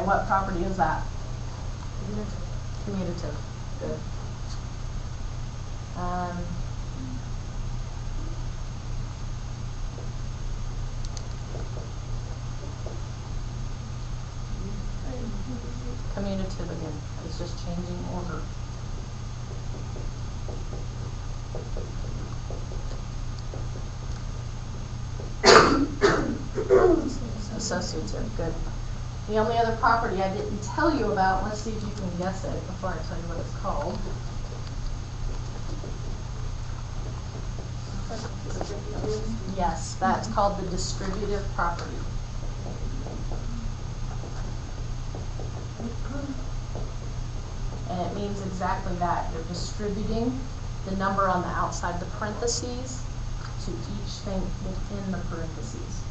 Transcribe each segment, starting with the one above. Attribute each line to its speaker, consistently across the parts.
Speaker 1: what property is that? Commutative. Good. Commutative again. It's just changing order. Associative. Good. The only other property I didn't tell you about, let's see if you can guess it before I tell you what it's called. Yes, that's called the distributive property. And it means exactly that. You're distributing the number on the outside the parentheses to each thing within the parentheses.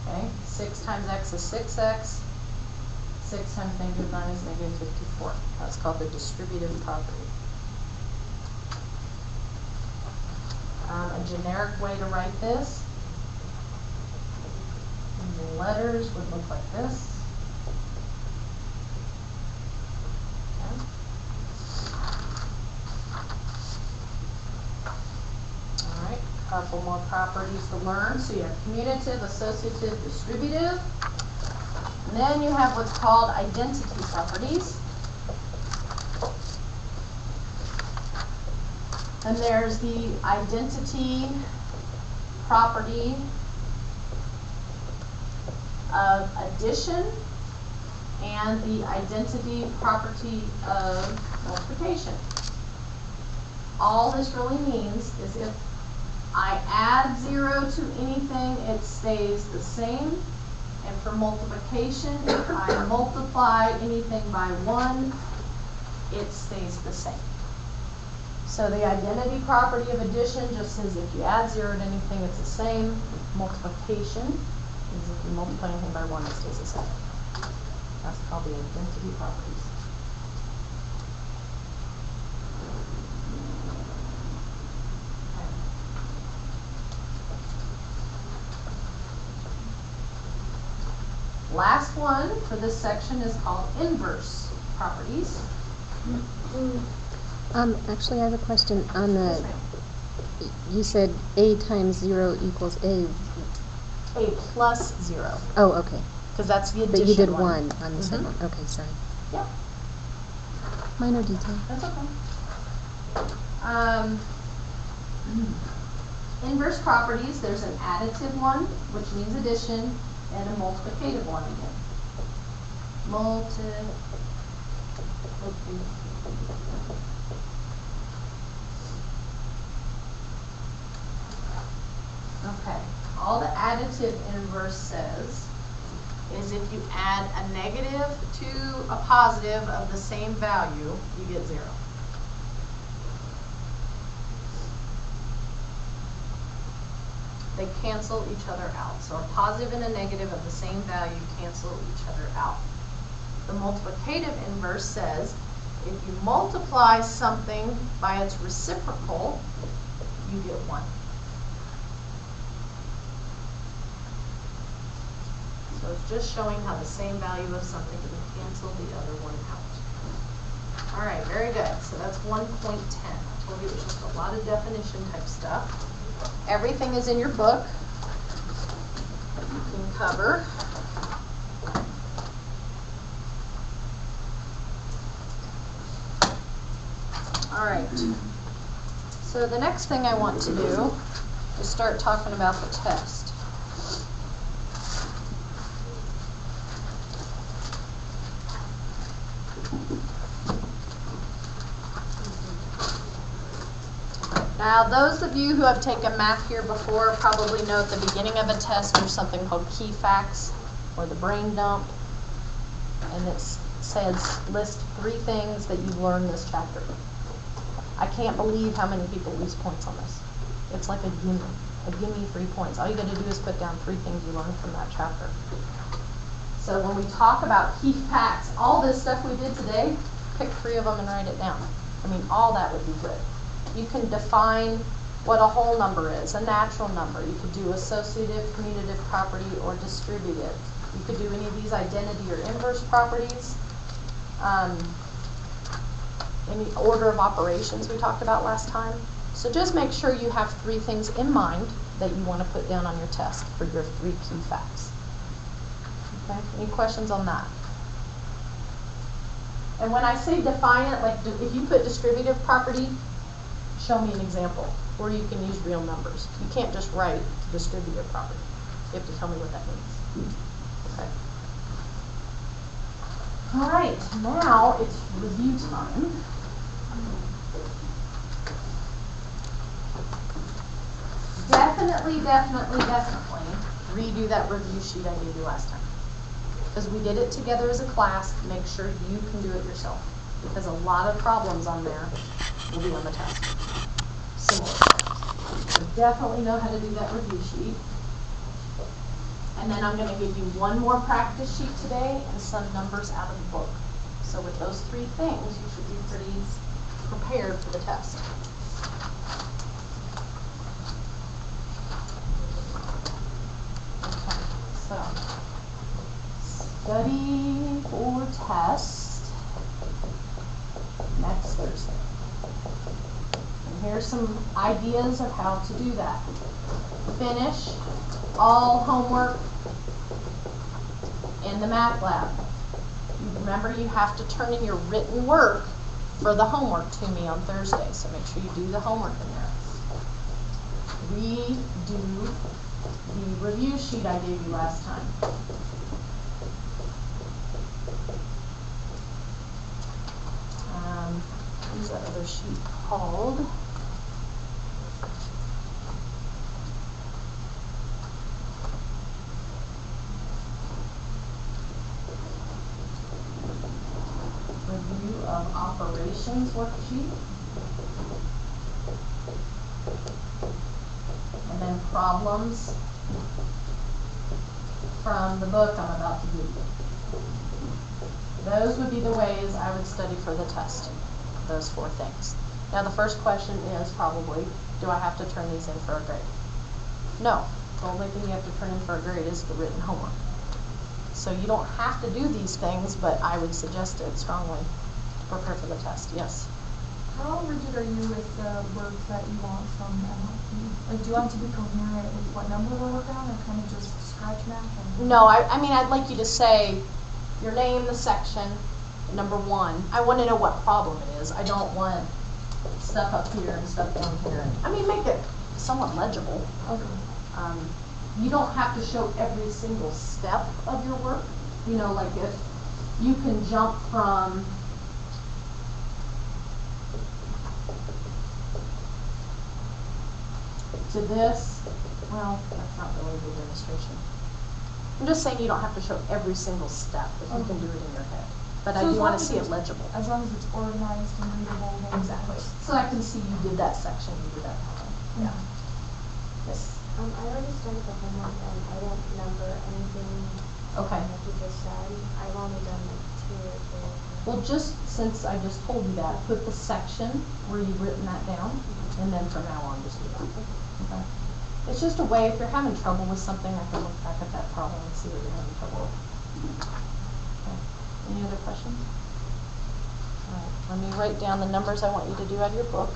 Speaker 1: Okay, 6 times x is 6x. 6 times -9 is -54. That's called the distributive property. A generic way to write this in letters would look like this. Okay. All right, a couple more properties to learn. So you have commutative, associative, distributive. And then you have what's called identity properties. And there's the identity property of addition and the identity property of multiplication. All this really means is if I add 0 to anything, it stays the same. And for multiplication, if I multiply anything by 1, it stays the same. So the identity property of addition just says if you add 0 to anything, it's the same. Multiplication is if you multiply anything by 1, it stays the same. That's called the identity properties. Okay. Last one for this section is called inverse properties.
Speaker 2: Actually, I have a question on the, you said a times 0 equals a.
Speaker 1: A plus 0.
Speaker 2: Oh, okay.
Speaker 1: Because that's the addition.
Speaker 2: But you did 1 on the second one. Okay, sorry.
Speaker 1: Yep.
Speaker 2: Minor detail.
Speaker 1: That's okay. Inverse properties, there's an additive one, which means addition, and a multiplicative one again. Okay, all the additive inverse says is if you add a negative to a positive of the same value, you get 0. They cancel each other out. So a positive and a negative of the same value cancel each other out. The multiplicative inverse says if you multiply something by its reciprocal, you get 1. So it's just showing how the same value of something can cancel the other one out. All right, very good. So that's 1.10. I told you it was just a lot of definition type stuff. Everything is in your book that you can cover. All right. So the next thing I want to do is start talking about the test. Now, those of you who have taken math here before probably know at the beginning of a test there's something called key facts or the brain dump, and it says list 3 things that you've learned this chapter. I can't believe how many people lose points on this. It's like a gimme 3 points. All you got to do is put down 3 things you learned from that chapter. So when we talk about key facts, all this stuff we did today, pick 3 of them and write it down. I mean, all that would be good. You can define what a whole number is, a natural number. You could do associative, commutative property, or distributive. You could do any of these identity or inverse properties. Any order of operations we talked about last time. So just make sure you have 3 things in mind that you want to put down on your test for your 3 key facts. Okay, any questions on that? And when I say define it, like if you put distributive property, show me an example, or you can use real numbers. You can't just write distributive property. You have to tell me what that means. Okay. All right, now it's review time. Definitely redo that review sheet I gave you last time. Because we did it together as a class, make sure you can do it yourself. Because a lot of problems on there will be on the test. Similar problems. So definitely know how to do that review sheet. And then I'm going to give you one more practice sheet today and some numbers out of the book. So with those 3 things, you should be pretty prepared for the test. Okay, so study for test next Thursday. And here's some ideas of how to do that. Finish all homework in the math lab. Remember, you have to turn in your written work for the homework to me on Thursday, so make sure you do the homework in there. Redo the review sheet I gave you last time. What's that other sheet called? Review of operations worksheet. And then problems from the book I'm about to give you. Those would be the ways I would study for the test, those 4 things. Now the first question is probably, do I have to turn these in for a grade? No, the only thing you have to turn in for a grade is the written homework. So you don't have to do these things, but I would suggest it strongly to prepare for the test. Yes?
Speaker 3: How rigid are you with the words that you want from MLP? Like, do you want it to be coherent with what number we're working on, or kind of just scratch math?
Speaker 1: No, I mean, I'd like you to say your name, the section, number 1. I want to know what problem it is. I don't want stuff up here and stuff down here. I mean, make it somewhat legible.
Speaker 3: Okay.
Speaker 1: You don't have to show every single step of your work. You know, like if you can jump from to this, well, that's not really a good demonstration. I'm just saying you don't have to show every single step if you can do it in your head. But so I do want to see it legible.
Speaker 3: As long as it's organized and readable.
Speaker 1: Exactly. So I can see you did that section, you did that column. Yeah. Yes.
Speaker 4: I already started the homework and I don't remember anything
Speaker 1: okay.
Speaker 4: that you just said. I've only done like 2 or 3.
Speaker 1: Well, just since I just told you that, put the section where you've written that down, and then from now on just do that. Okay. It's just a way, if you're having trouble with something, I can look back at that problem and see what you're having trouble with. Okay. Any other questions? All right. Let me write down the numbers I want you to do out of your book.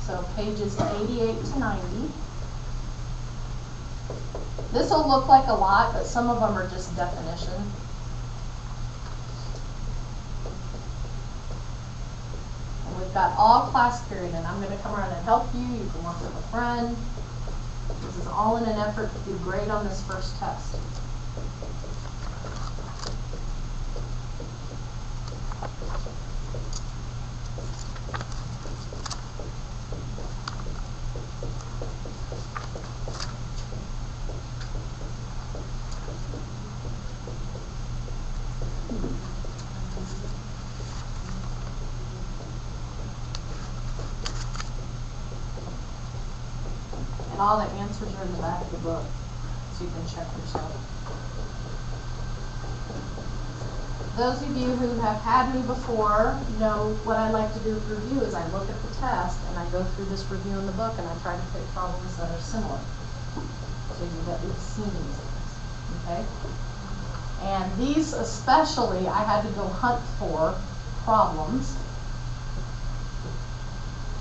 Speaker 1: So pages 88 to 90. This will look like a lot, but some of them are just definition. And we've got all class period, and I'm going to come around and help you. You can work with a friend. This is all in an effort to do great on this first test. And all the answers are in the back of the book, so you can check yourself. Those of you who have had me before know what I like to do with review is I look at the test and I go through this review in the book and I try to pick problems that are similar. So you've at least seen these things, okay? And these especially, I had to go hunt for problems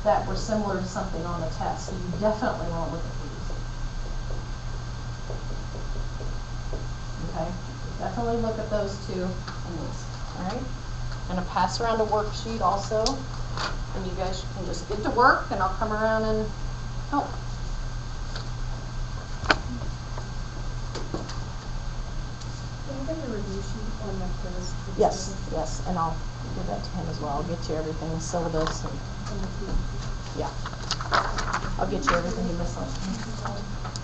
Speaker 1: that were similar to something on the test. So you definitely want to look at these. Okay? Definitely look at those two and these. All right? I'm going to pass around a worksheet also. And you guys can just get to work and I'll come around and help.
Speaker 4: Can you get a review sheet on the quiz?
Speaker 1: Yes, yes, and I'll give that to him as well. I'll get you everything, the syllabus and, yeah. I'll get you everything you missed last time.